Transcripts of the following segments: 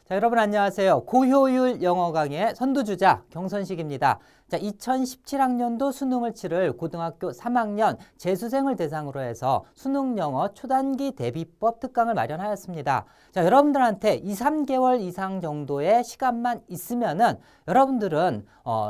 자, 여러분 안녕하세요. 고효율 영어 강의 선두주자 경선식입니다. 자, 2017학년도 수능을 치를 고등학교 3학년 재수생을 대상으로 해서 수능 영어 초단기 대비법 특강을 마련하였습니다. 자, 여러분들한테 2, 3개월 이상 정도의 시간만 있으면은 여러분들은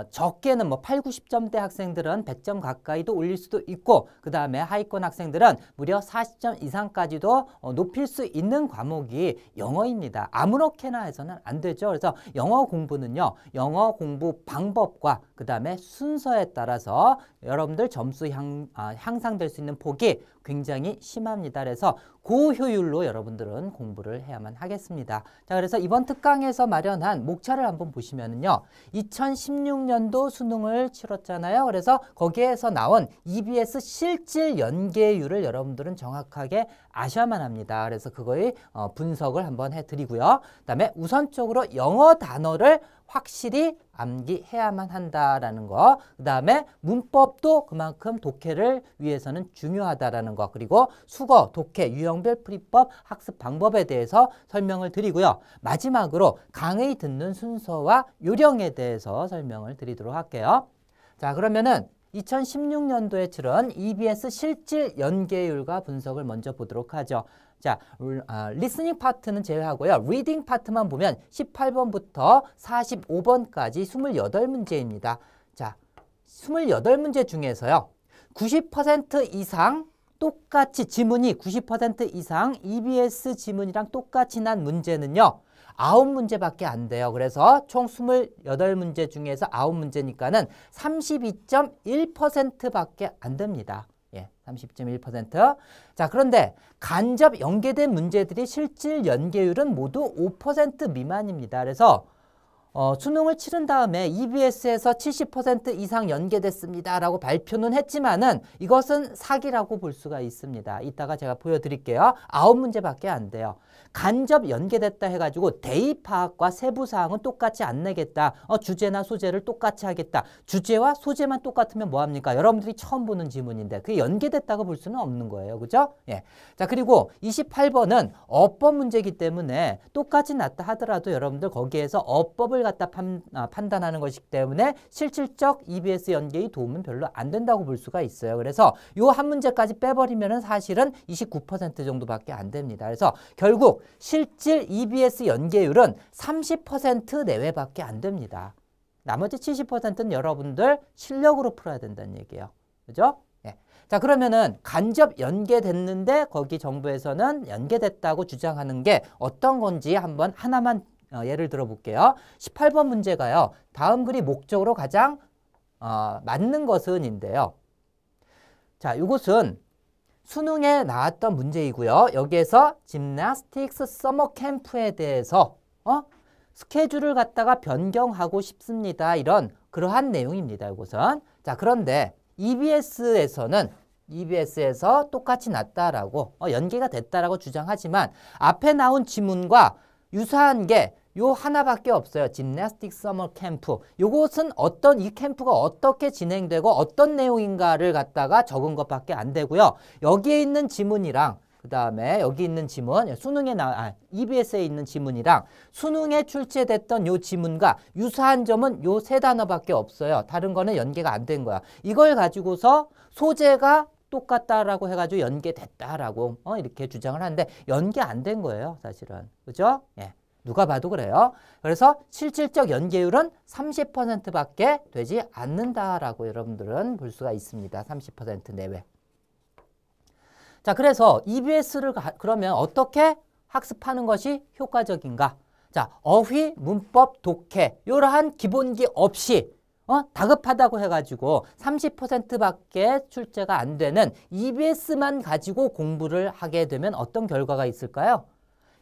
적게는 8, 90점대 학생들은 100점 가까이도 올릴 수도 있고, 그 다음에 하위권 학생들은 무려 40점 이상까지도 높일 수 있는 과목이 영어입니다. 아무렇게나 해서는 안 되죠. 그래서 영어 공부는요, 영어 공부 방법과 그 다음에 순서에 따라서 여러분들 점수 향상될 수 있는 폭이 굉장히 심합니다. 그래서 고효율로 여러분들은 공부를 해야만 하겠습니다. 자, 그래서 이번 특강에서 마련한 목차를 한번 보시면은요, 2016년도 수능을 치렀잖아요. 그래서 거기에서 나온 EBS 실질 연계율을 여러분들은 정확하게 아셔야만 합니다. 그래서 그거의 분석을 한번 해드리고요. 그 다음에 우선적으로 영어 단어를 확실히 암기해야만 한다라는 거, 그 다음에 문법도 그만큼 독해를 위해서는 중요하다라는 거, 그리고 수거, 독해, 유형별 풀이법, 학습 방법에 대해서 설명을 드리고요. 마지막으로 강의 듣는 순서와 요령에 대해서 설명을 드리도록 할게요. 자, 그러면은 2016년도에 치른 EBS 실질 연계율과 분석을 먼저 보도록 하죠. 자, 리스닝 파트는 제외하고요. 리딩 파트만 보면 18번부터 45번까지 28문제입니다. 자, 28문제 중에서요, 90% 이상 똑같이 지문이 90% 이상 EBS 지문이랑 똑같이 난 문제는요, 9문제밖에 안 돼요. 그래서 총 28문제 중에서 9문제니까는 32.1%밖에 안 됩니다. 예, 30.1%. 자, 그런데 간접 연계된 문제들이 실질 연계율은 모두 5% 미만입니다. 그래서 수능을 치른 다음에 EBS에서 70% 이상 연계됐습니다 라고 발표는 했지만은 이것은 사기라고 볼 수가 있습니다. 이따가 제가 보여드릴게요. 9문제밖에 안 돼요. 간접 연계됐다 해가지고 대입 파악과 세부 사항은 똑같이 안 내겠다. 주제나 소재를 똑같이 하겠다. 주제와 소재만 똑같으면 뭐합니까? 여러분들이 처음 보는 지문인데 그게 연계됐다고 볼 수는 없는 거예요. 그죠? 예. 자, 그리고 28번은 어법 문제이기 때문에 똑같이 났다 하더라도 여러분들 거기에서 어법을 갖다 판단하는 것이기 때문에 실질적 EBS 연계의 도움은 별로 안 된다고 볼 수가 있어요. 그래서 요 한 문제까지 빼버리면은 사실은 29% 정도밖에 안 됩니다. 그래서 결국 실질 EBS 연계율은 30% 내외밖에 안 됩니다. 나머지 70%는 여러분들 실력으로 풀어야 된다는 얘기예요. 그죠? 예. 자, 그러면은 간접 연계됐는데 거기 정부에서는 연계됐다고 주장하는 게 어떤 건지 한번 하나만 예를 들어 볼게요. 18번 문제가요, 다음 글이 목적으로 가장 맞는 것은인데요. 자, 이것은 수능에 나왔던 문제이고요. 여기에서 짐나스틱스 서머 캠프에 대해서 스케줄을 갖다가 변경하고 싶습니다. 이런 그러한 내용입니다. 이것은. 자, 그런데 EBS에서 똑같이 났다라고 연계가 됐다라고 주장하지만 앞에 나온 지문과 유사한 게 요 하나밖에 없어요. 짐나스틱 서머 캠프. 요것은 이 캠프가 어떻게 진행되고 어떤 내용인가를 갖다가 적은 것밖에 안 되고요. 여기에 있는 지문이랑 그 다음에 여기 있는 지문, EBS에 있는 지문이랑 수능에 출제됐던 요 지문과 유사한 점은 요 세 단어밖에 없어요. 다른 거는 연계가 안 된 거야. 이걸 가지고서 소재가 똑같다라고 해가지고 연계됐다라고 이렇게 주장을 하는데 연계 안 된 거예요. 사실은. 그죠? 예. 누가 봐도 그래요. 그래서 실질적 연계율은 30%밖에 되지 않는다라고 여러분들은 볼 수가 있습니다. 30% 내외. 자, 그래서 EBS를 그러면 어떻게 학습하는 것이 효과적인가? 자, 어휘, 문법, 독해 이러한 기본기 없이 다급하다고 해가지고 30%밖에 출제가 안 되는 EBS만 가지고 공부를 하게 되면 어떤 결과가 있을까요?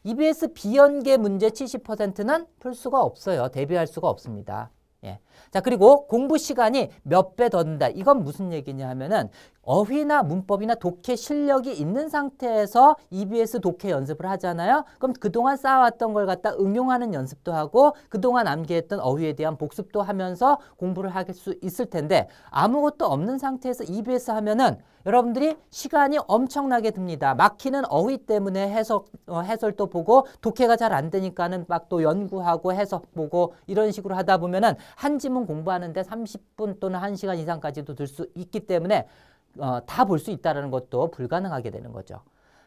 EBS 비연계 문제 70%는 풀 수가 없어요. 대비할 수가 없습니다. 예. 자, 그리고 공부 시간이 몇 배 더 든다. 이건 무슨 얘기냐 하면은 어휘나 문법이나 독해 실력이 있는 상태에서 EBS 독해 연습을 하잖아요. 그럼 그동안 쌓아왔던 걸 갖다 응용하는 연습도 하고 그동안 암기했던 어휘에 대한 복습도 하면서 공부를 할 수 있을 텐데 아무것도 없는 상태에서 EBS 하면은 여러분들이 시간이 엄청나게 듭니다. 막히는 어휘 때문에 해설도 보고 독해가 잘 안 되니까는 막 또 연구하고 해석 보고 이런 식으로 하다 보면은 한 지문 공부하는데 30분 또는 1시간 이상까지도 들 수 있기 때문에 다 볼 수 있다는 것도 불가능하게 되는 거죠.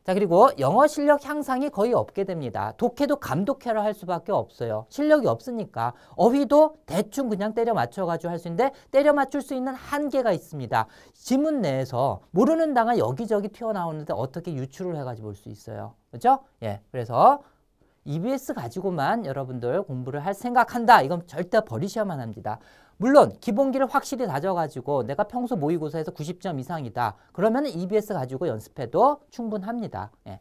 자, 그리고 영어 실력 향상이 거의 없게 됩니다. 독해도 감독해라 할 수밖에 없어요. 실력이 없으니까. 어휘도 대충 그냥 때려 맞춰가지고 할 수 있는데 때려 맞출 수 있는 한계가 있습니다. 지문 내에서 모르는 단어가 여기저기 튀어나오는데 어떻게 유추를 해가지고 볼 수 있어요. 그렇죠? 예, 그래서 EBS 가지고만 여러분들 공부를 할 생각한다. 이건 절대 버리셔야만 합니다. 물론 기본기를 확실히 다져가지고 내가 평소 모의고사에서 90점 이상이다. 그러면 EBS 가지고 연습해도 충분합니다. 예.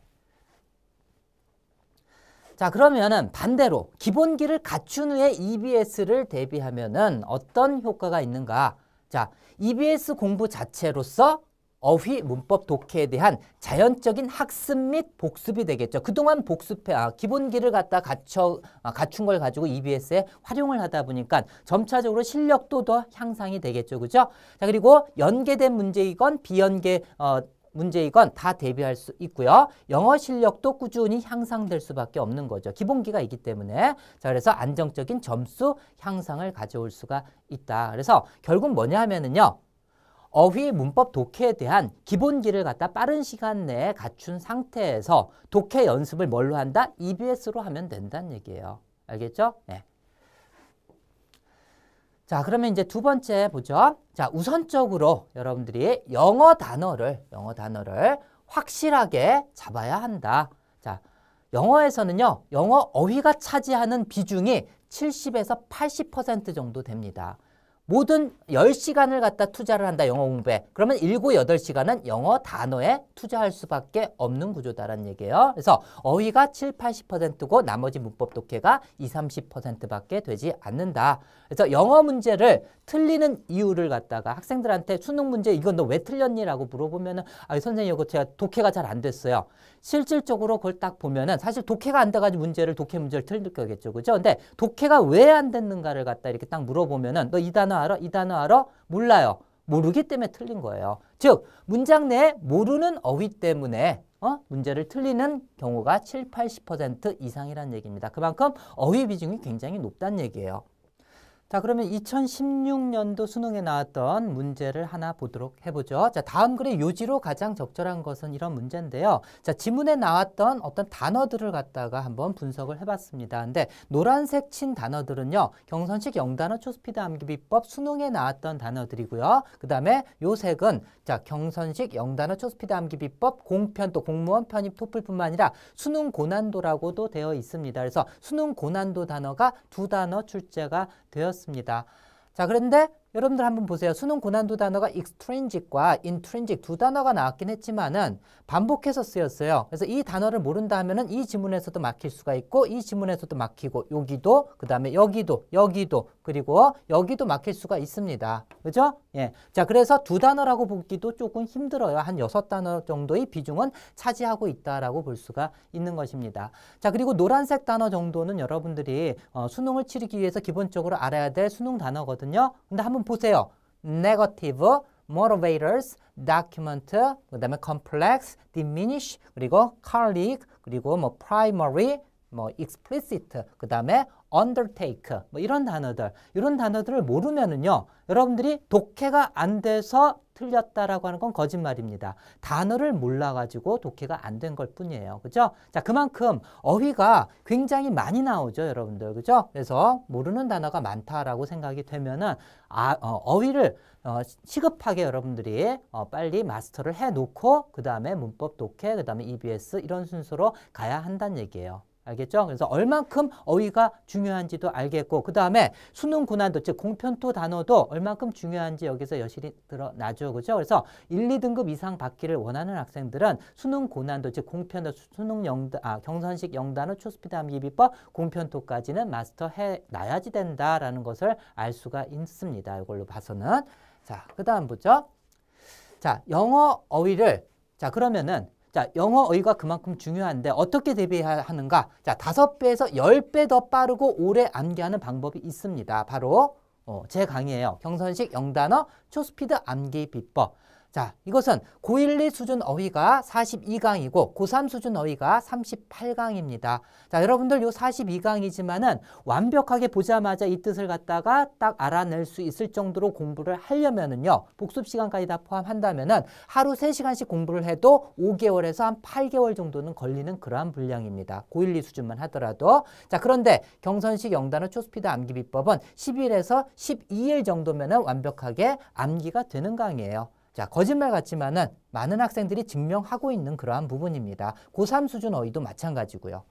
자, 그러면은 반대로 기본기를 갖춘 후에 EBS를 대비하면은 어떤 효과가 있는가? 자, EBS 공부 자체로서 어휘, 문법, 독해에 대한 자연적인 학습 및 복습이 되겠죠. 그동안 기본기를 갖다 갖춘 걸 가지고 EBS에 활용을 하다 보니까 점차적으로 실력도 더 향상이 되겠죠. 그죠? 자, 그리고 연계된 문제이건 비연계 문제이건 다 대비할 수 있고요. 영어 실력도 꾸준히 향상될 수밖에 없는 거죠. 기본기가 있기 때문에. 자, 그래서 안정적인 점수 향상을 가져올 수가 있다. 그래서 결국 뭐냐 하면은요. 어휘, 문법, 독해에 대한 기본기를 갖다 빠른 시간 내에 갖춘 상태에서 독해 연습을 뭘로 한다? EBS로 하면 된다는 얘기예요. 알겠죠? 네. 자, 그러면 이제 두 번째 보죠. 자, 우선적으로 여러분들이 영어 단어를 확실하게 잡아야 한다. 자, 영어에서는요, 영어 어휘가 차지하는 비중이 70에서 80% 정도 됩니다. 모든 10시간을 갖다 투자를 한다, 영어 공부에. 그러면 7, 8시간은 영어 단어에 투자할 수밖에 없는 구조다라는 얘기예요. 그래서 어휘가 7, 80%고 나머지 문법 독해가 20, 30%밖에 되지 않는다. 그래서 영어 문제를 틀리는 이유를 갖다가 학생들한테 수능 문제 이건 너 왜 틀렸니?라고 물어보면은 선생님 이거 제가 독해가 잘 안 됐어요. 실질적으로 그걸 딱 보면은 사실 독해가 안 돼가지고 독해 문제를 틀릴 거겠죠. 그죠? 근데 독해가 왜 안 됐는가를 갖다 이렇게 딱 물어보면은 너 이 단어 알아? 이 단어 알아? 몰라요. 모르기 때문에 틀린 거예요. 즉, 문장 내에 모르는 어휘 때문에 문제를 틀리는 경우가 7, 80% 이상이라는 얘기입니다. 그만큼 어휘 비중이 굉장히 높다는 얘기예요. 자, 그러면 2016년도 수능에 나왔던 문제를 하나 보도록 해보죠. 자, 다음 글의 요지로 가장 적절한 것은 이런 문제인데요. 자, 지문에 나왔던 어떤 단어들을 갖다가 한번 분석을 해봤습니다. 근데 노란색 친 단어들은요, 경선식 영단어 초스피드 암기 비법 수능에 나왔던 단어들이고요. 그 다음에 요 색은 자, 경선식 영단어 초스피드 암기 비법 공편 또 공무원 편입 토플뿐만 아니라 수능 고난도라고도 되어 있습니다. 그래서 수능 고난도 단어가 2단어 출제가 되었습니다. 자, 그런데 여러분들 한번 보세요. 수능 고난도 단어가 extrinsic과 intrinsic 두 단어가 나왔긴 했지만은 반복해서 쓰였어요. 그래서 이 단어를 모른다 하면은 이 지문에서도 막힐 수가 있고 이 지문에서도 막히고 여기도 그다음에 여기도 그리고 여기도 막힐 수가 있습니다. 그죠? 예. 자, 그래서 두 단어라고 보기도 조금 힘들어요. 한 6단어 정도의 비중은 차지하고 있다라고 볼 수가 있는 것입니다. 자, 그리고 노란색 단어 정도는 여러분들이 수능을 치르기 위해서 기본적으로 알아야 될 수능 단어거든요. 근데 한번 보세요. negative, motivators, document, 그 다음에 complex, diminish, 그리고 colleague, 그리고 뭐 primary, 뭐 explicit, 그 다음에 undertake, 뭐 이런 단어들을 모르면은요, 여러분들이 독해가 안 돼서 틀렸다라고 하는 건 거짓말입니다. 단어를 몰라가지고 독해가 안 된 걸 뿐이에요. 그죠? 자, 그만큼 어휘가 굉장히 많이 나오죠, 여러분들. 그죠? 그래서 모르는 단어가 많다라고 생각이 되면은, 어휘를 시급하게 여러분들이 빨리 마스터를 해놓고, 그 다음에 문법 독해, 그 다음에 EBS 이런 순서로 가야 한다는 얘기예요. 알겠죠? 그래서 얼만큼 어휘가 중요한지도 알겠고 그 다음에 수능 고난도 즉 공편토 단어도 얼만큼 중요한지 여기서 여실히 드러나죠. 그죠? 그래서 1, 2등급 이상 받기를 원하는 학생들은 수능 고난도 즉 공편도 수능 경선식 영단어 초스피드 암기 비법 공편토까지는 마스터해 놔야지 된다라는 것을 알 수가 있습니다. 이걸로 봐서는. 자, 그 다음 보죠. 자, 영어 어휘를 자, 그러면은 자, 영어 어휘가 그만큼 중요한데 어떻게 대비하는가? 자, 5배에서 10배 더 빠르고 오래 암기하는 방법이 있습니다. 바로 제 강의예요. 경선식 영단어 초스피드 암기 비법. 자, 이것은 고1, 2 수준 어휘가 42강이고 고3 수준 어휘가 38강입니다. 자, 여러분들 요 42강이지만은 완벽하게 보자마자 이 뜻을 갖다가 딱 알아낼 수 있을 정도로 공부를 하려면은요. 복습 시간까지 다 포함한다면은 하루 3시간씩 공부를 해도 5개월에서 한 8개월 정도는 걸리는 그러한 분량입니다. 고1, 2 수준만 하더라도. 자, 그런데 경선식 영단어 초스피드 암기 비법은 10일에서 12일 정도면은 완벽하게 암기가 되는 강의예요. 자, 거짓말 같지만은 많은 학생들이 증명하고 있는 그러한 부분입니다. 고3 수준 어휘도 마찬가지고요.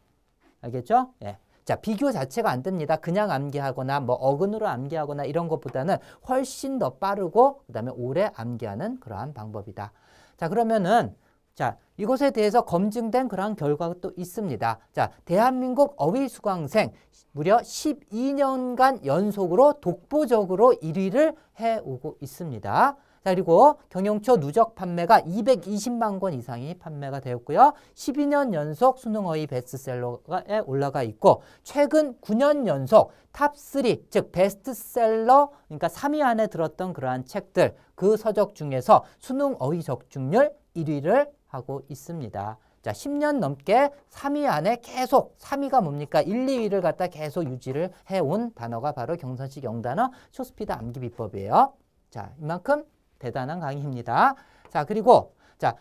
알겠죠? 예. 자, 비교 자체가 안 됩니다. 그냥 암기하거나 뭐 어근으로 암기하거나 이런 것보다는 훨씬 더 빠르고 그다음에 오래 암기하는 그러한 방법이다. 자, 그러면은 자, 이것에 대해서 검증된 그러한 결과가 또 있습니다. 자, 대한민국 어휘 수강생 무려 12년간 연속으로 독보적으로 1위를 해오고 있습니다. 자, 그리고 경영초 누적 판매가 220만 권 이상이 판매가 되었고요. 12년 연속 수능 어휘 베스트셀러에 올라가 있고 최근 9년 연속 탑3 즉 베스트셀러 그러니까 3위 안에 들었던 그러한 책들 그 서적 중에서 수능 어휘 적중률 1위를 하고 있습니다. 자, 10년 넘게 3위 안에 계속 3위가 뭡니까? 1, 2위를 갖다 계속 유지를 해온 단어가 바로 경선식 영단어 초스피드 암기 비법이에요. 자, 이만큼 대단한 강의입니다. 자, 그리고 자,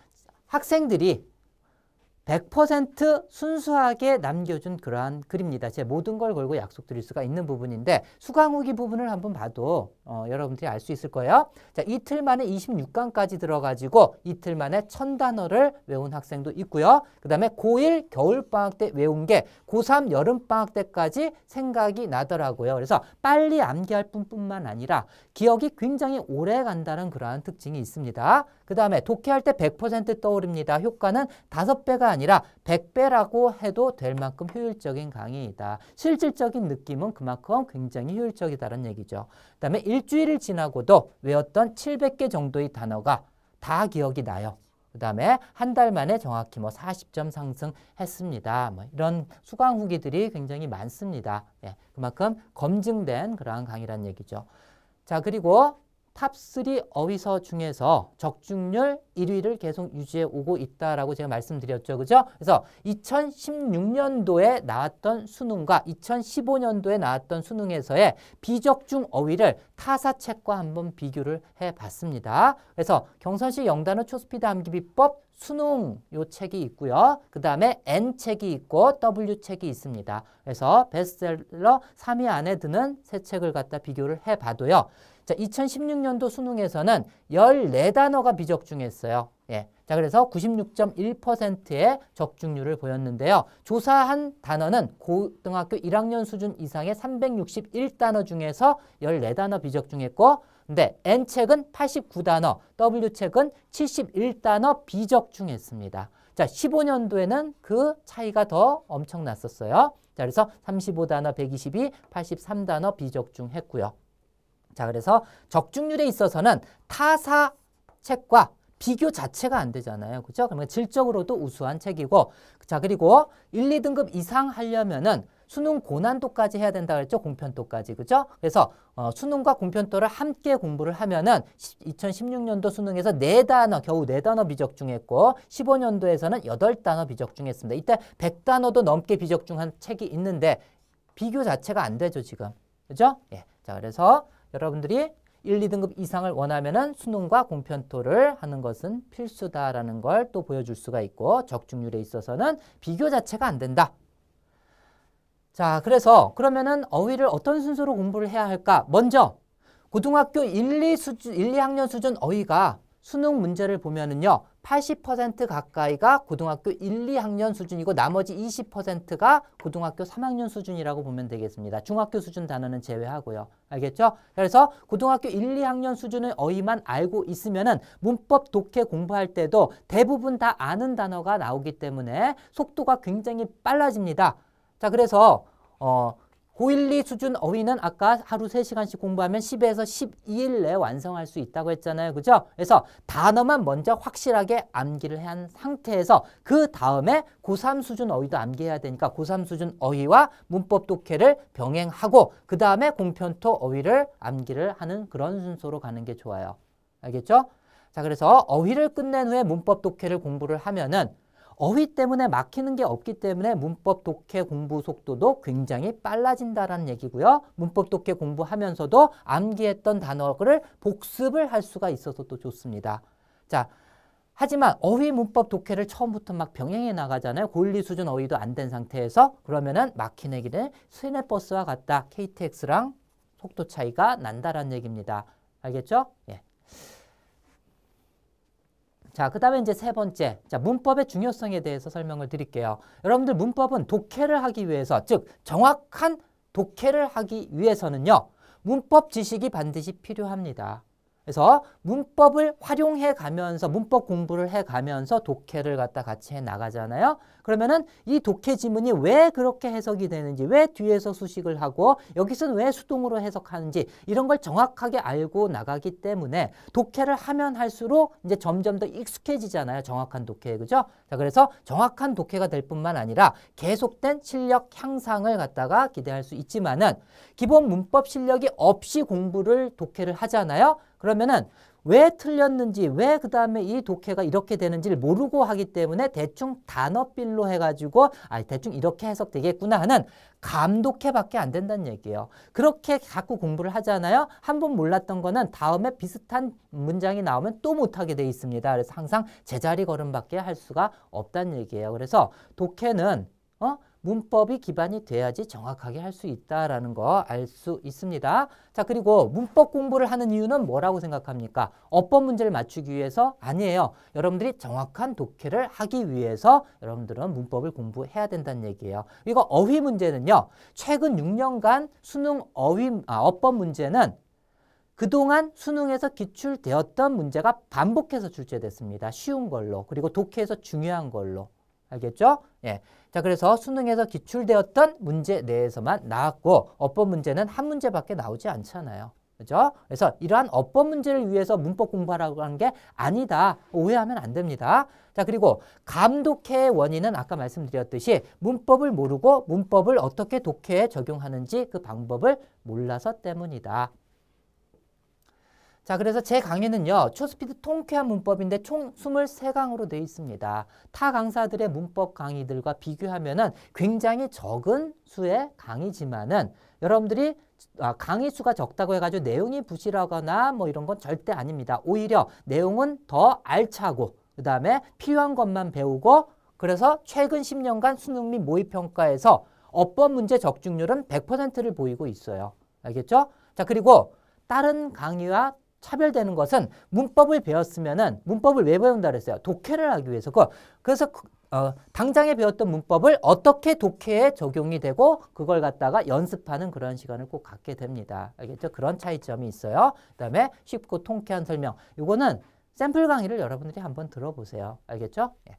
학생들이 100% 순수하게 남겨준 그러한 글입니다. 제 모든 걸 걸고 약속드릴 수가 있는 부분인데 수강 후기 부분을 한번 봐도 여러분들이 알 수 있을 거예요. 자, 이틀 만에 26강까지 들어가지고 이틀 만에 1000단어를 외운 학생도 있고요. 그 다음에 고1 겨울방학 때 외운 게 고3 여름방학 때까지 생각이 나더라고요. 그래서 빨리 암기할 뿐만 아니라 기억이 굉장히 오래 간다는 그러한 특징이 있습니다. 그 다음에 독해할 때 100% 떠오릅니다. 효과는 5배가 아니라 100배라고 해도 될 만큼 효율적인 강의이다. 실질적인 느낌은 그만큼 굉장히 효율적이다는 얘기죠. 그 다음에 일주일을 지나고도 외웠던 700개 정도의 단어가 다 기억이 나요. 그 다음에 한 달 만에 정확히 뭐 40점 상승했습니다. 뭐 이런 수강 후기들이 굉장히 많습니다. 예, 그만큼 검증된 그러한 강의란 얘기죠. 자, 그리고 탑3 어휘서 중에서 적중률 1위를 계속 유지해 오고 있다라고 제가 말씀드렸죠. 그죠? 그래서 2016년도에 나왔던 수능과 2015년도에 나왔던 수능에서의 비적중 어휘를 타사책과 한번 비교를 해봤습니다. 그래서 경선식 영단어 초스피드 암기 비법 수능 요 책이 있고요. 그 다음에 N책이 있고 W책이 있습니다. 그래서 베스트셀러 3위 안에 드는 세 책을 갖다 비교를 해봐도요. 자, 2016년도 수능에서는 14단어가 비적중했어요. 예. 자, 그래서 96.1%의 적중률을 보였는데요. 조사한 단어는 고등학교 1학년 수준 이상의 361단어 중에서 14단어 비적중했고, 근데 N책은 89단어, W책은 71단어 비적중했습니다. 자, 15년도에는 그 차이가 더 엄청났었어요. 자, 그래서 35단어 122, 83단어 비적중했고요. 자, 그래서 적중률에 있어서는 타사 책과 비교 자체가 안 되잖아요. 그죠? 그러면 질적으로도 우수한 책이고, 자, 그리고 1, 2등급 이상 하려면은 수능 고난도까지 해야 된다 그랬죠? 공편도까지. 그죠? 그래서 수능과 공편도를 함께 공부를 하면은 2016년도 수능에서 4단어, 겨우 4단어 비적중했고 15년도에서는 8단어 비적중했습니다. 이때 100단어도 넘게 비적중한 책이 있는데 비교 자체가 안 되죠, 지금. 그죠? 예. 자, 그래서 여러분들이 1, 2등급 이상을 원하면은 수능과 공편토를 하는 것은 필수다라는 걸 또 보여줄 수가 있고 적중률에 있어서는 비교 자체가 안 된다. 자, 그래서 그러면은 어휘를 어떤 순서로 공부를 해야 할까? 먼저 고등학교 1, 2학년 수준 어휘가 수능 문제를 보면은요. 80% 가까이가 고등학교 1, 2학년 수준이고 나머지 20%가 고등학교 3학년 수준이라고 보면 되겠습니다. 중학교 수준 단어는 제외하고요. 알겠죠? 그래서 고등학교 1, 2학년 수준의 어휘만 알고 있으면은 문법 독해 공부할 때도 대부분 다 아는 단어가 나오기 때문에 속도가 굉장히 빨라집니다. 자, 그래서 고1, 2 수준 어휘는 아까 하루 3시간씩 공부하면 10에서 12일 내에 완성할 수 있다고 했잖아요. 그죠? 그래서 단어만 먼저 확실하게 암기를 한 상태에서 그 다음에 고3 수준 어휘도 암기해야 되니까 고3 수준 어휘와 문법 독해를 병행하고 그 다음에 공편토 어휘를 암기를 하는 그런 순서로 가는 게 좋아요. 알겠죠? 자, 그래서 어휘를 끝낸 후에 문법 독해를 공부를 하면은 어휘 때문에 막히는 게 없기 때문에 문법 독해 공부 속도도 굉장히 빨라진다라는 얘기고요. 문법 독해 공부하면서도 암기했던 단어를 복습을 할 수가 있어서 또 좋습니다. 자, 하지만 어휘 문법 독해를 처음부터 막 병행해 나가잖아요. 고1, 2 수준 어휘도 안 된 상태에서 그러면은 막히는 길은 시내버스와 같다. KTX랑 속도 차이가 난다라는 얘기입니다. 알겠죠? 예. 자, 그 다음에 이제 세 번째, 자, 문법의 중요성에 대해서 설명을 드릴게요. 여러분들 문법은 독해를 하기 위해서, 즉 정확한 독해를 하기 위해서는요. 문법 지식이 반드시 필요합니다. 그래서 문법을 활용해 가면서 문법 공부를 해 가면서 독해를 갖다 같이 해 나가잖아요. 그러면은 이 독해 지문이 왜 그렇게 해석이 되는지, 왜 뒤에서 수식을 하고 여기서는 왜 수동으로 해석하는지 이런 걸 정확하게 알고 나가기 때문에 독해를 하면 할수록 이제 점점 더 익숙해지잖아요. 정확한 독해, 그죠? 자, 그래서 정확한 독해가 될 뿐만 아니라 계속된 실력 향상을 갖다가 기대할 수 있지만은 기본 문법 실력이 없이 공부를 독해를 하잖아요. 그러면은 왜 틀렸는지, 왜 그 다음에 이 독해가 이렇게 되는지를 모르고 하기 때문에 대충 단어빌로 해가지고 대충 이렇게 해석되겠구나 하는 감독해밖에 안 된다는 얘기예요. 그렇게 자꾸 공부를 하잖아요. 한 번 몰랐던 거는 다음에 비슷한 문장이 나오면 또 못하게 돼 있습니다. 그래서 항상 제자리 걸음밖에 할 수가 없다는 얘기예요. 그래서 독해는 문법이 기반이 돼야지 정확하게 할 수 있다라는 거 알 수 있습니다. 자, 그리고 문법 공부를 하는 이유는 뭐라고 생각합니까? 어법 문제를 맞추기 위해서? 아니에요. 여러분들이 정확한 독해를 하기 위해서 여러분들은 문법을 공부해야 된다는 얘기예요. 이거 어휘 문제는요. 최근 6년간 수능 어법 문제는 그동안 수능에서 기출되었던 문제가 반복해서 출제됐습니다. 쉬운 걸로. 그리고 독해에서 중요한 걸로. 알겠죠? 예. 자, 그래서 수능에서 기출되었던 문제 내에서만 나왔고 어법 문제는 한 문제밖에 나오지 않잖아요. 그죠? 그래서 이러한 어법 문제를 위해서 문법 공부하라고 하는 게 아니다. 오해하면 안 됩니다. 자, 그리고 감독해의 원인은 아까 말씀드렸듯이 문법을 모르고 문법을 어떻게 독해에 적용하는지 그 방법을 몰라서 때문이다. 자, 그래서 제 강의는요. 초스피드 통쾌한 문법인데 총 23강으로 되어 있습니다. 타 강사들의 문법 강의들과 비교하면은 굉장히 적은 수의 강의지만은 여러분들이 강의 수가 적다고 해가지고 내용이 부실하거나 뭐 이런 건 절대 아닙니다. 오히려 내용은 더 알차고 그 다음에 필요한 것만 배우고 그래서 최근 10년간 수능 및 모의평가에서 어법 문제 적중률은 100%를 보이고 있어요. 알겠죠? 자, 그리고 다른 강의와 차별되는 것은 문법을 배웠으면은 문법을 왜 배운다 그랬어요? 독해를 하기 위해서. 그래서 당장에 배웠던 문법을 어떻게 독해에 적용이 되고 그걸 갖다가 연습하는 그런 시간을 꼭 갖게 됩니다. 알겠죠? 그런 차이점이 있어요. 그다음에 쉽고 통쾌한 설명. 이거는 샘플 강의를 여러분들이 한번 들어보세요. 알겠죠? 예.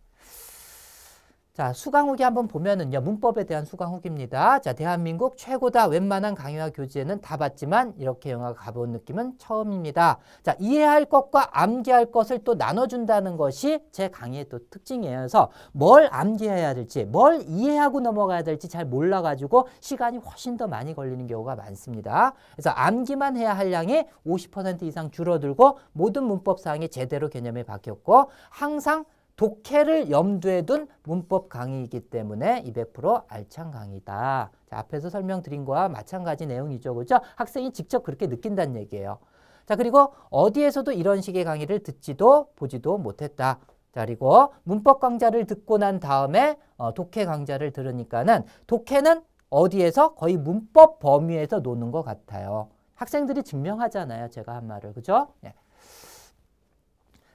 자, 수강 후기 한번 보면은요. 문법에 대한 수강 후기입니다. 자, 대한민국 최고다. 웬만한 강의와 교재는 다 봤지만 이렇게 영화가 가본 느낌은 처음입니다. 자, 이해할 것과 암기할 것을 또 나눠준다는 것이 제 강의의 또 특징이에요. 그래서 뭘 암기해야 될지, 뭘 이해하고 넘어가야 될지 잘 몰라가지고 시간이 훨씬 더 많이 걸리는 경우가 많습니다. 그래서 암기만 해야 할 양이 50% 이상 줄어들고 모든 문법 사항이 제대로 개념에 박혔고 항상 독해를 염두에 둔 문법 강의이기 때문에 200% 알찬 강의다. 자, 앞에서 설명드린 거와 마찬가지 내용이죠. 그죠? 학생이 직접 그렇게 느낀다는 얘기예요. 자, 그리고 어디에서도 이런 식의 강의를 듣지도 보지도 못했다. 자, 그리고 문법 강좌를 듣고 난 다음에 독해 강좌를 들으니까는 독해는 어디에서 거의 문법 범위에서 노는 것 같아요. 학생들이 증명하잖아요. 제가 한 말을. 그죠? 네.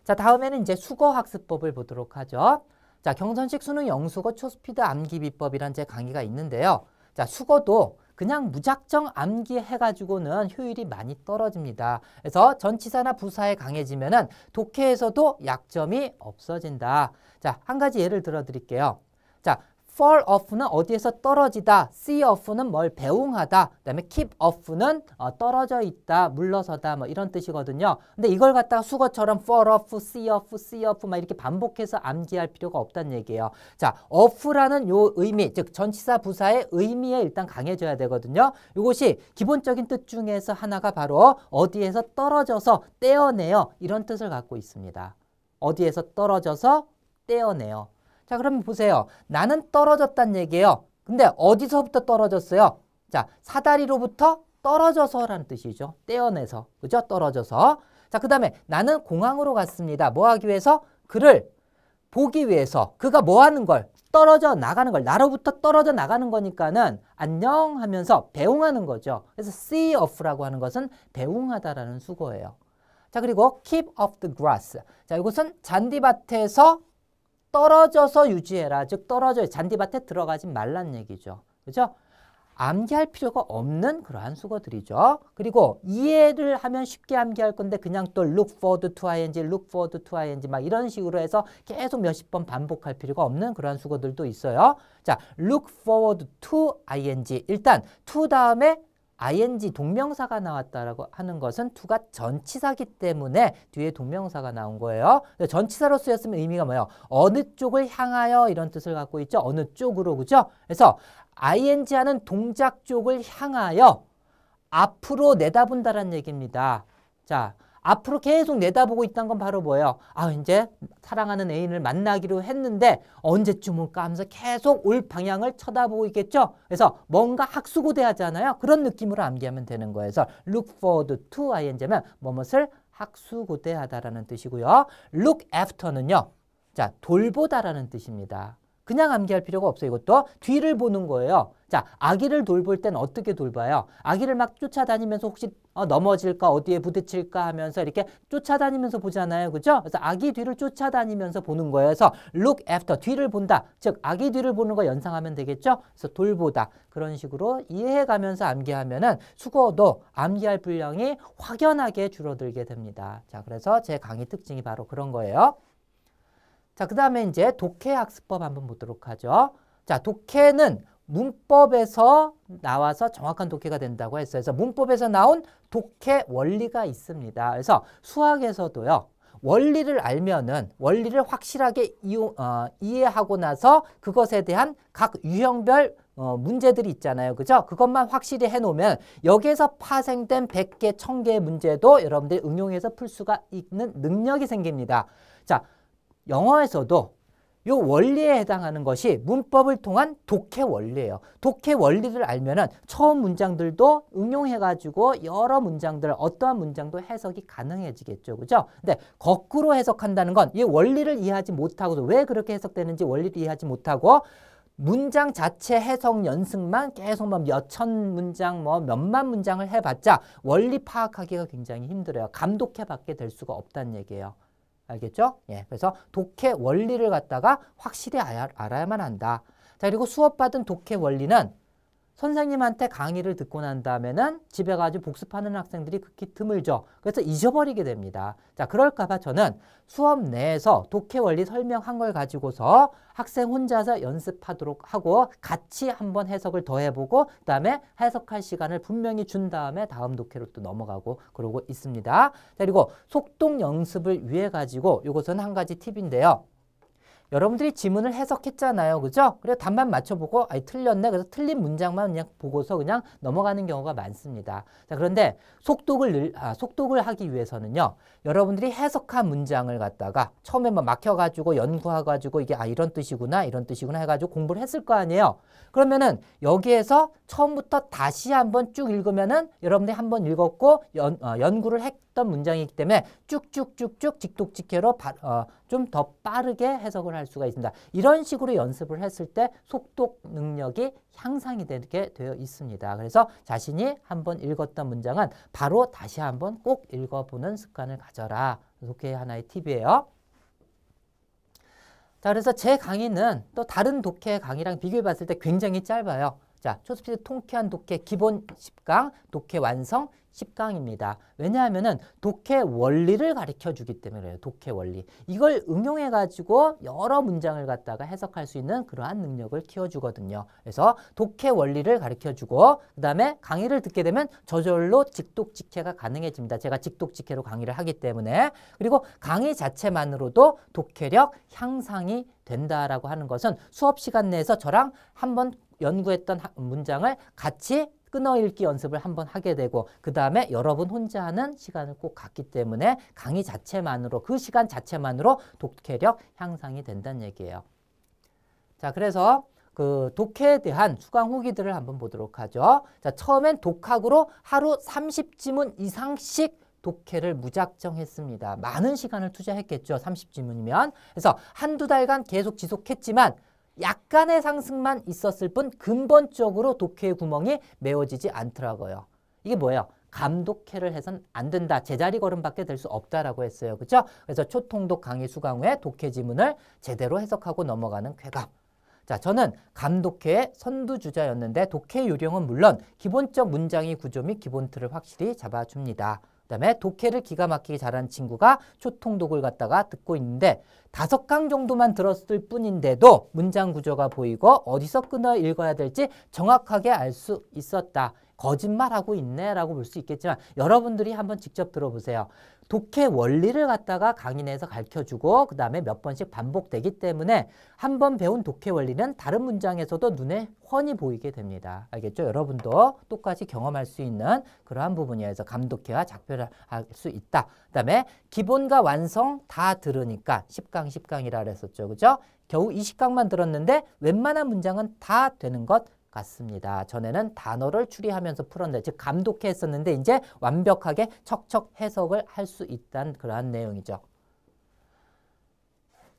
자, 다음에는 이제 수거 학습법을 보도록 하죠. 자, 경선식 수능 영수고 초스피드 암기 비법이란 제 강의가 있는데요. 자, 수거도 그냥 무작정 암기해가지고는 효율이 많이 떨어집니다. 그래서 전치사나 부사에 강해지면은 독해에서도 약점이 없어진다. 자, 한 가지 예를 들어 드릴게요. 자, fall off는 어디에서 떨어지다, see off는 뭘 배웅하다, 그다음에 keep off는 떨어져 있다, 물러서다 뭐 이런 뜻이거든요. 근데 이걸 갖다가 수거처럼 fall off, see off, see off 막 이렇게 반복해서 암기할 필요가 없다는 얘기예요. 자, off라는 요 의미, 즉 전치사 부사의 의미에 일단 강해져야 되거든요. 이것이 기본적인 뜻 중에서 하나가 바로 어디에서 떨어져서 떼어내요 이런 뜻을 갖고 있습니다. 어디에서 떨어져서 떼어내요. 자, 그러면 보세요. 나는 떨어졌단 얘기예요. 근데 어디서부터 떨어졌어요? 자, 사다리로부터 떨어져서라는 뜻이죠. 떼어내서. 그죠? 떨어져서. 자, 그 다음에 나는 공항으로 갔습니다. 뭐 하기 위해서? 그를 보기 위해서. 그가 뭐 하는 걸? 떨어져 나가는 걸. 나로부터 떨어져 나가는 거니까는 안녕 하면서 배웅하는 거죠. 그래서 see off라고 하는 것은 배웅하다라는 수거예요. 자, 그리고 keep off the grass. 자, 이것은 잔디밭에서 떨어져서 유지해라. 즉 떨어져 잔디밭에 들어가지 말란 얘기죠. 그죠? 암기할 필요가 없는 그러한 수거들이죠. 그리고 이해를 하면 쉽게 암기할 건데 그냥 또 look forward to ing, look forward to ing 막 이런 식으로 해서 계속 몇십 번 반복할 필요가 없는 그러한 수거들도 있어요. 자, look forward to ing. 일단 to 다음에 ing 동명사가 나왔다라고 하는 것은 to가 전치사기 때문에 뒤에 동명사가 나온 거예요. 전치사로 쓰였으면 의미가 뭐예요? 어느 쪽을 향하여 이런 뜻을 갖고 있죠. 어느 쪽으로, 그죠? 그래서 ing 하는 동작 쪽을 향하여 앞으로 내다본다라는 얘기입니다. 자, 앞으로 계속 내다보고 있다는 건 바로 뭐예요? 아, 이제 사랑하는 애인을 만나기로 했는데 언제쯤 올까 하면서 계속 올 방향을 쳐다보고 있겠죠? 그래서 뭔가 학수고대하잖아요. 그런 느낌으로 암기하면 되는 거예요. 그래서 look forward to ing면 뭐뭇을 학수고대하다라는 뜻이고요. look after는요. 자, 돌보다라는 뜻입니다. 그냥 암기할 필요가 없어요. 이것도 뒤를 보는 거예요. 자, 아기를 돌볼 땐 어떻게 돌봐요? 아기를 막 쫓아다니면서 혹시 넘어질까 어디에 부딪힐까 하면서 이렇게 쫓아다니면서 보잖아요. 그죠? 그래서 아기 뒤를 쫓아다니면서 보는 거예요. 그래서 look after, 뒤를 본다. 즉 아기 뒤를 보는 거 연상하면 되겠죠? 그래서 돌보다. 그런 식으로 이해해가면서 암기하면은 수거도 암기할 분량이 확연하게 줄어들게 됩니다. 자, 그래서 제 강의 특징이 바로 그런 거예요. 자, 그 다음에 이제 독해 학습법 한번 보도록 하죠. 자, 독해는 문법에서 나와서 정확한 독해가 된다고 했어요. 그래서 문법에서 나온 독해 원리가 있습니다. 그래서 수학에서도요. 원리를 알면은 원리를 확실하게 이해하고 나서 그것에 대한 각 유형별 문제들이 있잖아요. 그죠? 그것만 확실히 해놓으면 여기에서 파생된 100개, 1000개의 문제도 여러분들이 응용해서 풀 수가 있는 능력이 생깁니다. 자, 영어에서도 이 원리에 해당하는 것이 문법을 통한 독해 원리예요. 독해 원리를 알면은 처음 문장들도 응용해가지고 여러 문장들, 어떠한 문장도 해석이 가능해지겠죠. 그죠? 근데 거꾸로 해석한다는 건 이 원리를 이해하지 못하고서 왜 그렇게 해석되는지 원리를 이해하지 못하고 문장 자체 해석 연습만 계속 뭐 몇천 문장, 뭐 몇만 문장을 해봤자 원리 파악하기가 굉장히 힘들어요. 감독해밖에 될 수가 없다는 얘기예요. 알겠죠? 예, 그래서 독해 원리를 갖다가 확실히 알아야만 한다. 자, 그리고 수업받은 독해 원리는 선생님한테 강의를 듣고 난 다음에는 집에 가서 복습하는 학생들이 극히 드물죠. 그래서 잊어버리게 됩니다. 자, 그럴까 봐 저는 수업 내에서 독해 원리 설명한 걸 가지고서 학생 혼자서 연습하도록 하고 같이 한번 해석을 더 해보고 그다음에 해석할 시간을 분명히 준 다음에 다음 독해로 또 넘어가고 그러고 있습니다. 자, 그리고 속독 연습을 위해 가지고 이것은 한 가지 팁인데요. 여러분들이 지문을 해석했잖아요. 그죠? 그래서 답만 맞춰보고 아니 틀렸네. 그래서 틀린 문장만 그냥 보고서 그냥 넘어가는 경우가 많습니다. 자, 그런데 속독을 하기 위해서는요. 여러분들이 해석한 문장을 갖다가 처음에 막 막혀가지고 연구해가지고 이게 이런 뜻이구나 이런 뜻이구나 해가지고 공부를 했을 거 아니에요. 그러면은 여기에서 처음부터 다시 한번 쭉 읽으면은 여러분들이 한번 읽었고 연구를 했던 문장이기 때문에 쭉쭉쭉쭉 직독직해로 좀 더 빠르게 해석을 할 수가 있습니다. 이런 식으로 연습을 했을 때 속독 능력이 향상이 되게 되어 있습니다. 그래서 자신이 한번 읽었던 문장은 바로 다시 한번 꼭 읽어보는 습관을 가져라 독해 하나의 팁이에요. 자, 그래서 제 강의는 또 다른 독해 강의랑 비교해 봤을 때 굉장히 짧아요. 자, 초스피드 통쾌한 독해 기본 10강, 독해 완성 10강입니다. 왜냐하면은 독해 원리를 가르쳐 주기 때문에 그래요. 독해 원리. 이걸 응용해 가지고 여러 문장을 갖다가 해석할 수 있는 그러한 능력을 키워주거든요. 그래서 독해 원리를 가르쳐 주고 그다음에 강의를 듣게 되면 저절로 직독직해가 가능해집니다. 제가 직독직해로 강의를 하기 때문에. 그리고 강의 자체만으로도 독해력 향상이 된다라고 하는 것은 수업 시간 내에서 저랑 한번 연구했던 문장을 같이 끊어읽기 연습을 한번 하게 되고 그 다음에 여러분 혼자 하는 시간을 꼭 갖기 때문에 강의 자체만으로 그 시간 자체만으로 독해력 향상이 된다는 얘기예요. 자, 그래서 그 독해에 대한 수강 후기들을 한번 보도록 하죠. 자, 처음엔 독학으로 하루 30지문 이상씩 독해를 무작정 했습니다. 많은 시간을 투자했겠죠. 30지문이면. 그래서 한두 달간 계속 지속했지만 약간의 상승만 있었을 뿐 근본적으로 독해의 구멍이 메워지지 않더라고요. 이게 뭐예요? 감독해를 해서는 안 된다. 제자리 걸음밖에 될 수 없다라고 했어요. 그렇죠? 그래서 초통독 강의 수강 후에 독해 지문을 제대로 해석하고 넘어가는 쾌감. 자, 저는 감독해의 선두주자였는데 독해 요령은 물론 기본적 문장의 구조 및 기본 틀을 확실히 잡아줍니다. 그다음에 독해를 기가 막히게 잘하는 친구가 초통독을 갖다가 듣고 있는데 5강 정도만 들었을 뿐인데도 문장 구조가 보이고 어디서 끊어 읽어야 될지 정확하게 알 수 있었다. 거짓말하고 있네 라고 볼 수 있겠지만 여러분들이 한번 직접 들어보세요. 독해 원리를 갖다가 강의 내에서 가르쳐주고 그 다음에 몇 번씩 반복되기 때문에 한 번 배운 독해 원리는 다른 문장에서도 눈에 훤히 보이게 됩니다. 알겠죠? 여러분도 똑같이 경험할 수 있는 그러한 부분이어서 감독해와 작별을 할 수 있다. 그 다음에 기본과 완성 다 들으니까 10강이라 그랬었죠. 그죠? 겨우 20강만 들었는데 웬만한 문장은 다 되는 것 같습니다. 전에는 단어를 추리하면서 풀었는데 즉 감독했었는데 이제 완벽하게 척척 해석을 할 수 있다는 그러한 내용이죠.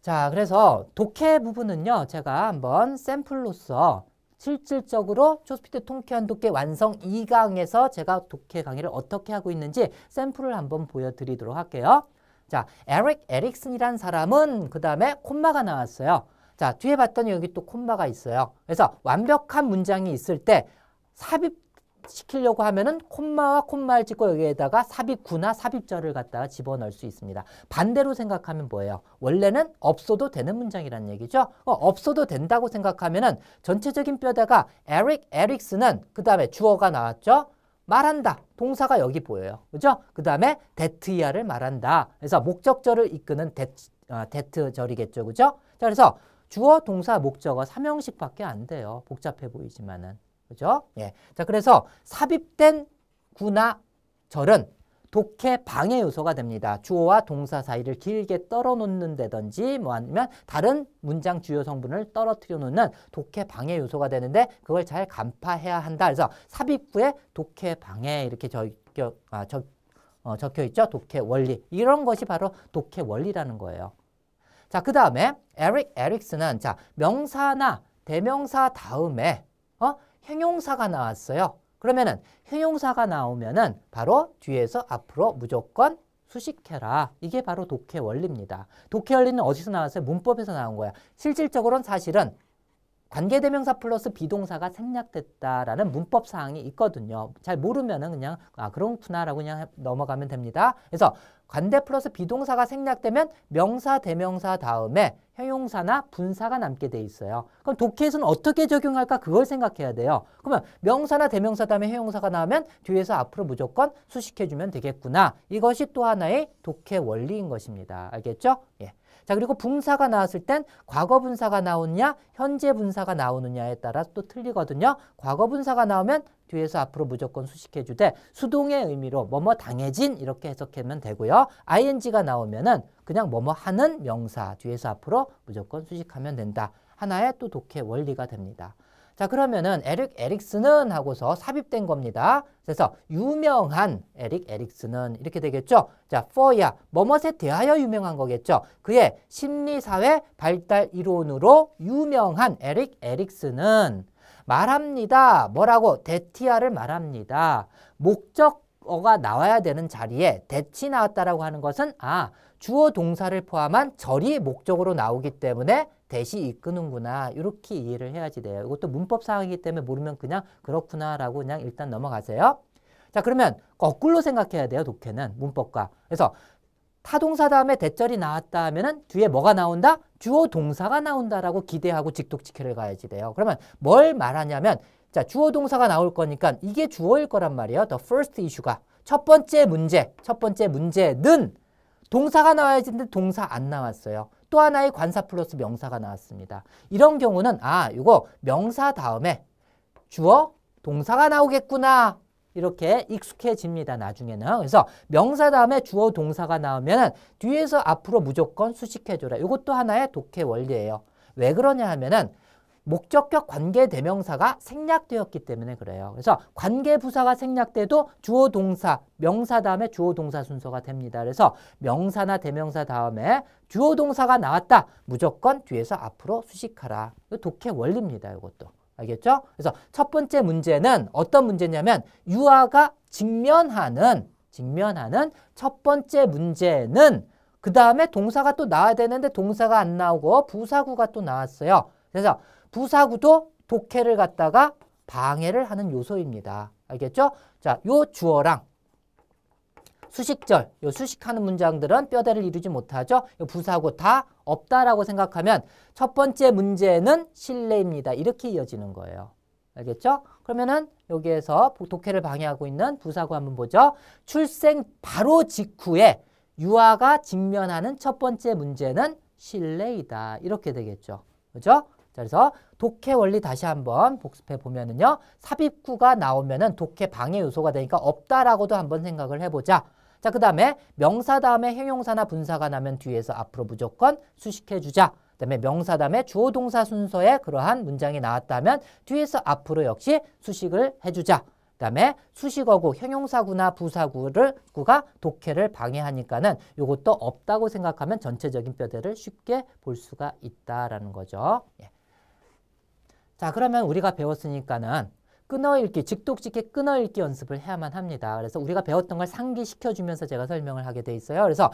자, 그래서 독해 부분은요. 제가 한번 샘플로서 실질적으로 초스피드 통쾌한 독해 완성 2강에서 제가 독해 강의를 어떻게 하고 있는지 샘플을 한번 보여드리도록 할게요. 자, 에릭 에릭슨이란 사람은 그 다음에 콤마가 나왔어요. 자, 뒤에 봤더니 여기 또 콤마가 있어요. 그래서 완벽한 문장이 있을 때 삽입시키려고 하면은 콤마와 콤마를 찍고 여기에다가 삽입구나 삽입절을 갖다가 집어넣을 수 있습니다. 반대로 생각하면 뭐예요? 원래는 없어도 되는 문장이라는 얘기죠. 없어도 된다고 생각하면은 전체적인 뼈대가 에릭 에릭슨은 그 다음에 주어가 나왔죠. 말한다. 동사가 여기 보여요. 그죠? 그 다음에 데트이아를 말한다. 그래서 목적절을 이끄는 데트절이겠죠. 그죠? 자, 그래서 주어, 동사, 목적어 3형식밖에 안 돼요. 복잡해 보이지만은. 그죠? 예. 자, 그래서 삽입된 구나 절은 독해 방해 요소가 됩니다. 주어와 동사 사이를 길게 떨어 놓는다든지 뭐 아니면 다른 문장 주요 성분을 떨어뜨려 놓는 독해 방해 요소가 되는데 그걸 잘 간파해야 한다. 그래서 삽입구에 독해 방해 이렇게 적혀 있죠. 독해 원리. 이런 것이 바로 독해 원리라는 거예요. 자, 그 다음에 에릭 에릭슨은 자, 명사나 대명사 다음에 형용사가 나왔어요. 그러면은 형용사가 나오면은 바로 뒤에서 앞으로 무조건 수식해라. 이게 바로 독해 원리입니다. 독해 원리는 어디서 나왔어요? 문법에서 나온 거야. 실질적으로는 사실은 관계대명사 플러스 비동사가 생략됐다라는 문법 사항이 있거든요. 잘 모르면은 그냥 그렇구나라고 그냥 넘어가면 됩니다. 그래서 관대 플러스 비동사가 생략되면 명사, 대명사 다음에 형용사나 분사가 남게 돼 있어요. 그럼 독해에서는 어떻게 적용할까? 그걸 생각해야 돼요. 그러면 명사나 대명사 다음에 형용사가 나오면 뒤에서 앞으로 무조건 수식해주면 되겠구나. 이것이 또 하나의 독해 원리인 것입니다. 알겠죠? 예. 자, 그리고 분사가 나왔을 땐 과거 분사가 나오느냐, 현재 분사가 나오느냐에 따라 또 틀리거든요. 과거 분사가 나오면 뒤에서 앞으로 무조건 수식해주되 수동의 의미로 뭐뭐 당해진 이렇게 해석하면 되고요. ing가 나오면은 그냥 뭐뭐 하는 명사 뒤에서 앞으로 무조건 수식하면 된다. 하나의 또 독해 원리가 됩니다. 자, 그러면은 에릭 에릭슨은 하고서 삽입된 겁니다. 그래서 유명한 에릭 에릭슨은 이렇게 되겠죠. 자, for야 뭐뭇에 대하여 유명한 거겠죠. 그의 심리사회 발달 이론으로 유명한 에릭 에릭슨은 말합니다. 뭐라고? 대티아를 말합니다. 목적어가 나와야 되는 자리에 대치 나왔다라고 하는 것은 주어 동사를 포함한 절이 목적으로 나오기 때문에 대시 이끄는구나. 이렇게 이해를 해야지 돼요. 이것도 문법 사항이기 때문에 모르면 그냥 그렇구나라고 그냥 일단 넘어가세요. 자, 그러면 거꾸로 생각해야 돼요. 독해는 문법과. 그래서 타동사 다음에 대절이 나왔다 하면은 뒤에 뭐가 나온다? 주어 동사가 나온다라고 기대하고 직독직해를 가야지 돼요. 그러면 뭘 말하냐면 자, 주어 동사가 나올 거니까 이게 주어일 거란 말이에요. The first issue가. 첫 번째 문제는 동사가 나와야지 되는데 동사 안 나왔어요. 또 하나의 관사 플러스 명사가 나왔습니다. 이런 경우는 이거 명사 다음에 주어 동사가 나오겠구나. 이렇게 익숙해집니다. 나중에는. 그래서 명사 다음에 주어 동사가 나오면 뒤에서 앞으로 무조건 수식해줘라. 이것도 하나의 독해 원리예요. 왜 그러냐 하면은 목적격 관계대명사가 생략되었기 때문에 그래요. 그래서 관계부사가 생략돼도 주어 동사, 명사 다음에 주어 동사 순서가 됩니다. 그래서 명사나 대명사 다음에 주어 동사가 나왔다. 무조건 뒤에서 앞으로 수식하라. 이거 독해 원리입니다. 이것도. 알겠죠? 그래서 첫 번째 문제는 어떤 문제냐면 유아가 직면하는 첫 번째 문제는 그 다음에 동사가 또 나와야 되는데 동사가 안 나오고 부사구가 또 나왔어요. 그래서 부사구도 독해를 갖다가 방해를 하는 요소입니다. 알겠죠? 자, 요 주어랑 수식절, 요 수식하는 문장들은 뼈대를 이루지 못하죠. 요 부사구 다 없다라고 생각하면 첫 번째 문제는 실례입니다. 이렇게 이어지는 거예요. 알겠죠? 그러면은 여기에서 독해를 방해하고 있는 부사구 한번 보죠. 출생 바로 직후에 유아가 직면하는 첫 번째 문제는 실례이다. 이렇게 되겠죠. 그죠? 자, 그래서 독해 원리 다시 한번 복습해 보면은요. 삽입구가 나오면은 독해 방해 요소가 되니까 없다라고도 한번 생각을 해보자. 자, 그 다음에 명사 다음에 형용사나 분사가 나면 뒤에서 앞으로 무조건 수식해주자. 그 다음에 명사 다음에 주어 동사 순서에 그러한 문장이 나왔다면 뒤에서 앞으로 역시 수식을 해주자. 그 다음에 수식어구, 형용사구나 부사구가 독해를 방해하니까는 이것도 없다고 생각하면 전체적인 뼈대를 쉽게 볼 수가 있다라는 거죠. 예. 자, 그러면 우리가 배웠으니까는 끊어읽기, 직독직해 끊어읽기 연습을 해야만 합니다. 그래서 우리가 배웠던 걸 상기시켜주면서 제가 설명을 하게 돼 있어요. 그래서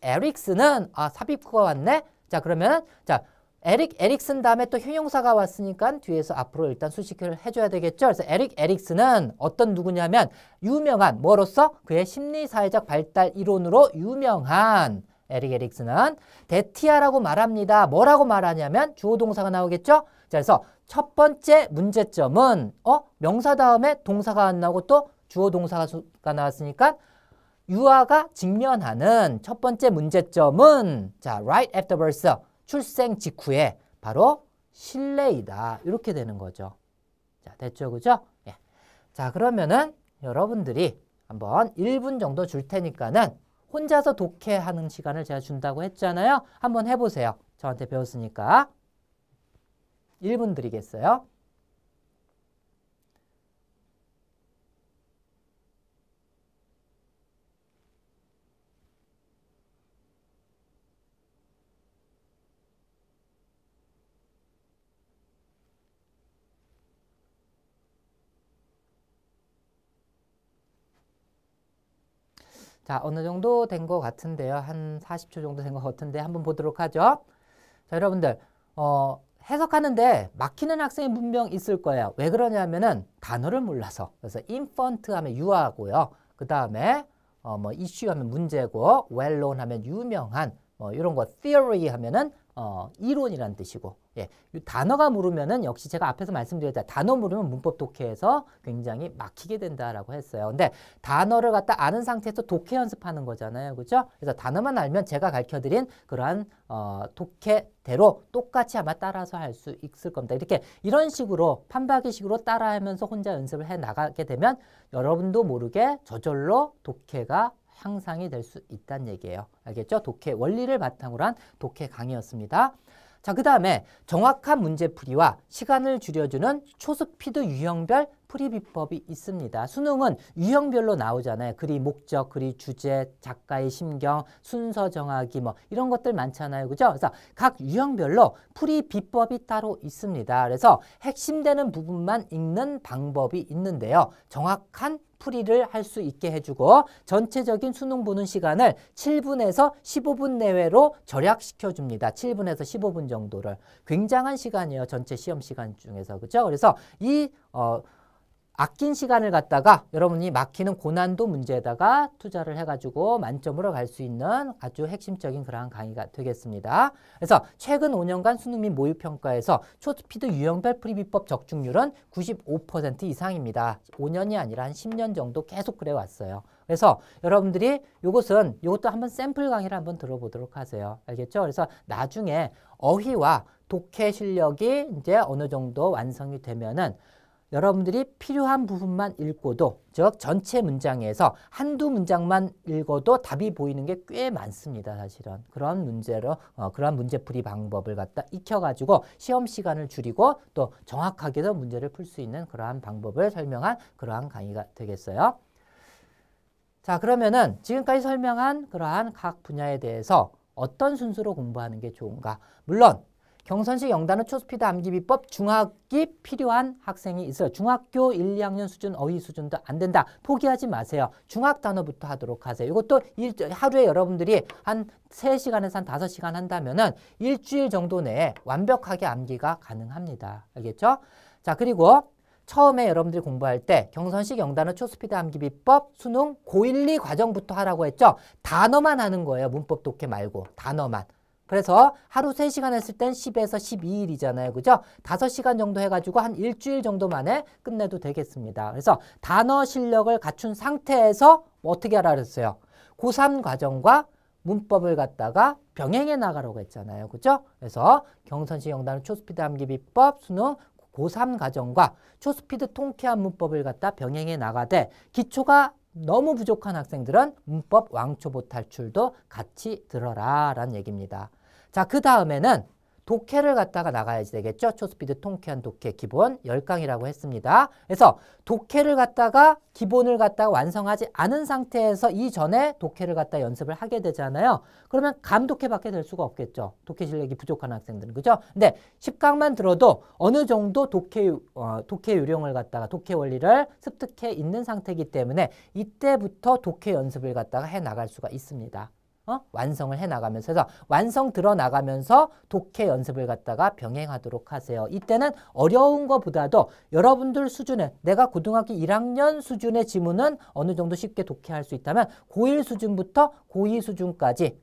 에릭스는 삽입구가 왔네. 자, 그러면 자, 에릭슨 다음에 또 형용사가 왔으니까 뒤에서 앞으로 일단 수식을 해줘야 되겠죠. 그래서 에릭스는 어떤 누구냐면 유명한 뭐로서 그의 심리사회적 발달 이론으로 유명한 에릭스는 대티아라고 말합니다. 뭐라고 말하냐면 주어 동사가 나오겠죠. 자, 그래서 첫 번째 문제점은 명사 다음에 동사가 안 나오고 또 주어 동사가 나왔으니까 유아가 직면하는 첫 번째 문제점은 자, right after birth, 출생 직후에 바로 실례이다. 이렇게 되는 거죠. 자, 됐죠? 그죠? 예. 자, 그러면은 여러분들이 한번 1분 정도 줄 테니까는 혼자서 독해하는 시간을 제가 준다고 했잖아요. 한번 해보세요. 저한테 배웠으니까. 1분 드리겠어요. 자, 어느 정도 된 것 같은데요. 한 40초 정도 된 것 같은데 한번 보도록 하죠. 자, 여러분들 해석하는데 막히는 학생이 분명 있을 거예요. 왜 그러냐면은 단어를 몰라서. 그래서 infant 하면 유아고요. 그 다음에 뭐 issue 하면 문제고, well known 하면 유명한, 뭐 이런 거 theory 하면은 이론이란 뜻이고. 예, 이 단어가 물으면은 역시 제가 앞에서 말씀드렸다. 단어 물으면 문법 독해에서 굉장히 막히게 된다라고 했어요. 근데 단어를 갖다 아는 상태에서 독해 연습하는 거잖아요. 그죠? 그래서 단어만 알면 제가 가르쳐드린 그러한 독해대로 똑같이 아마 따라서 할 수 있을 겁니다. 이렇게 이런 식으로 판박이식으로 따라하면서 혼자 연습을 해 나가게 되면 여러분도 모르게 저절로 독해가 향상이 될 수 있다는 얘기예요. 알겠죠? 독해 원리를 바탕으로 한 독해 강의였습니다. 자, 그 다음에 정확한 문제풀이와 시간을 줄여주는 초스피드 유형별 풀이 비법이 있습니다. 수능은 유형별로 나오잖아요. 글이 목적, 글이 주제, 작가의 심경, 순서 정하기 뭐 이런 것들 많잖아요. 그죠? 그래서 각 유형별로 풀이 비법이 따로 있습니다. 그래서 핵심되는 부분만 읽는 방법이 있는데요. 정확한 풀이를 할 수 있게 해주고 전체적인 수능 보는 시간을 7분에서 15분 내외로 절약시켜 줍니다. 7분에서 15분 정도를. 굉장한 시간이에요. 전체 시험 시간 중에서. 그죠? 그래서 이 아낀 시간을 갖다가 여러분이 막히는 고난도 문제에다가 투자를 해가지고 만점으로 갈 수 있는 아주 핵심적인 그러한 강의가 되겠습니다. 그래서 최근 5년간 수능 및 모의평가에서 초스피드 유형별 풀이비법 적중률은 95% 이상입니다. 5년이 아니라 한 10년 정도 계속 그래 왔어요. 그래서 여러분들이 이것도 한번 샘플 강의를 한번 들어보도록 하세요. 알겠죠? 그래서 나중에 어휘와 독해 실력이 이제 어느 정도 완성이 되면은 여러분들이 필요한 부분만 읽고도, 즉 전체 문장에서 한두 문장만 읽어도 답이 보이는 게 꽤 많습니다. 사실은 그런 문제로 그런 문제풀이 방법을 갖다 익혀가지고 시험 시간을 줄이고 또 정확하게도 문제를 풀 수 있는 그러한 방법을 설명한 그러한 강의가 되겠어요. 자, 그러면은 지금까지 설명한 그러한 각 분야에 대해서 어떤 순서로 공부하는 게 좋은가? 물론 경선식 영단어 초스피드 암기 비법 중학기 필요한 학생이 있어요. 중학교 1, 2학년 수준 어휘 수준도 안 된다. 포기하지 마세요. 중학 단어부터 하도록 하세요. 이것도 하루에 여러분들이 한 3시간에서 한 5시간 한다면은 일주일 정도 내에 완벽하게 암기가 가능합니다. 알겠죠? 자, 그리고 처음에 여러분들이 공부할 때 경선식 영단어 초스피드 암기 비법 수능 고1, 2 과정부터 하라고 했죠. 단어만 하는 거예요. 문법 독해 말고 단어만. 그래서 하루 3시간 했을 땐 10에서 12일이잖아요. 그죠? 5시간 정도 해가지고 한 일주일 정도 만에 끝내도 되겠습니다. 그래서 단어 실력을 갖춘 상태에서 어떻게 하라 그랬어요? 고3 과정과 문법을 갖다가 병행해 나가라고 했잖아요. 그죠? 그래서 경선식 영단어 초스피드 암기 비법 수능 고3 과정과 초스피드 통쾌한 문법을 갖다 병행해 나가되 기초가 너무 부족한 학생들은 문법 왕초보 탈출도 같이 들어라 라는 얘기입니다. 자, 그 다음에는 독해를 갖다가 나가야지 되겠죠. 초스피드 통쾌한 독해 기본 10강이라고 했습니다. 그래서 독해를 갖다가 기본을 갖다가 완성하지 않은 상태에서 이전에 독해를 갖다 연습을 하게 되잖아요. 그러면 감독해밖에 될 수가 없겠죠. 독해 실력이 부족한 학생들은. 그죠? 근데 10강만 들어도 어느 정도 독해 요령을 갖다가 독해 원리를 습득해 있는 상태이기 때문에 이때부터 독해 연습을 갖다가 해 나갈 수가 있습니다. 완성을 해나가면서 해서 완성 들어나가면서 독해 연습을 갖다가 병행하도록 하세요. 이때는 어려운 것보다도 여러분들 수준에 내가 고등학교 1학년 수준의 지문은 어느 정도 쉽게 독해할 수 있다면 고1 수준부터 고2 수준까지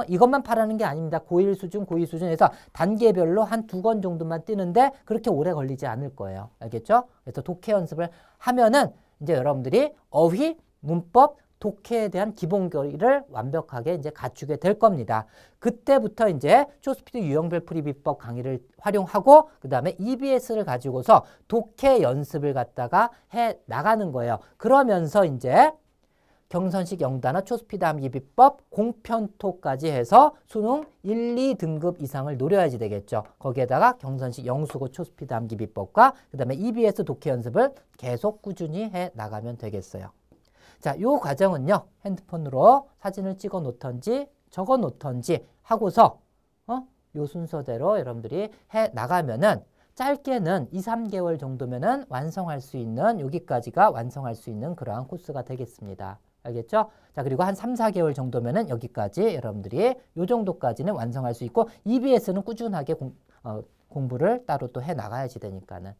이것만 바라는 게 아닙니다. 고1 수준, 고2 수준에서 단계별로 한 2권 정도만 뛰는데 그렇게 오래 걸리지 않을 거예요. 알겠죠? 그래서 독해 연습을 하면은 이제 여러분들이 어휘, 문법, 독해에 대한 기본 교리를 완벽하게 이제 갖추게 될 겁니다. 그때부터 이제 초스피드 유형별 풀이 비법 강의를 활용하고 그 다음에 EBS를 가지고서 독해 연습을 갖다가 해 나가는 거예요. 그러면서 이제 경선식 영단어 초스피드 암기 비법 공편토까지 해서 수능 1, 2등급 이상을 노려야지 되겠죠. 거기에다가 경선식 영수고 초스피드 암기 비법과 그 다음에 EBS 독해 연습을 계속 꾸준히 해 나가면 되겠어요. 자, 요 과정은요. 핸드폰으로 사진을 찍어 놓던지 적어 놓던지 하고서 요 순서대로 여러분들이 해 나가면은 짧게는 2, 3개월 정도면은 완성할 수 있는 여기까지가 완성할 수 있는 그러한 코스가 되겠습니다. 알겠죠? 자, 그리고 한 3, 4개월 정도면은 여기까지 여러분들이 요 정도까지는 완성할 수 있고 EBS는 꾸준하게 공부를 따로 또 해 나가야지 되니까는.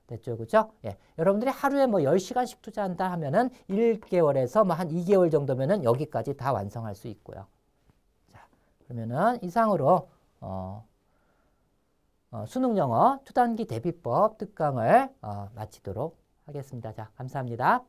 됐죠, 그죠? 예. 여러분들이 하루에 뭐 10시간씩 투자한다 하면은 1개월에서 뭐 한 2개월 정도면은 여기까지 다 완성할 수 있고요. 자, 그러면은 이상으로 수능 영어 초단기 대비법 특강을 마치도록 하겠습니다. 자, 감사합니다.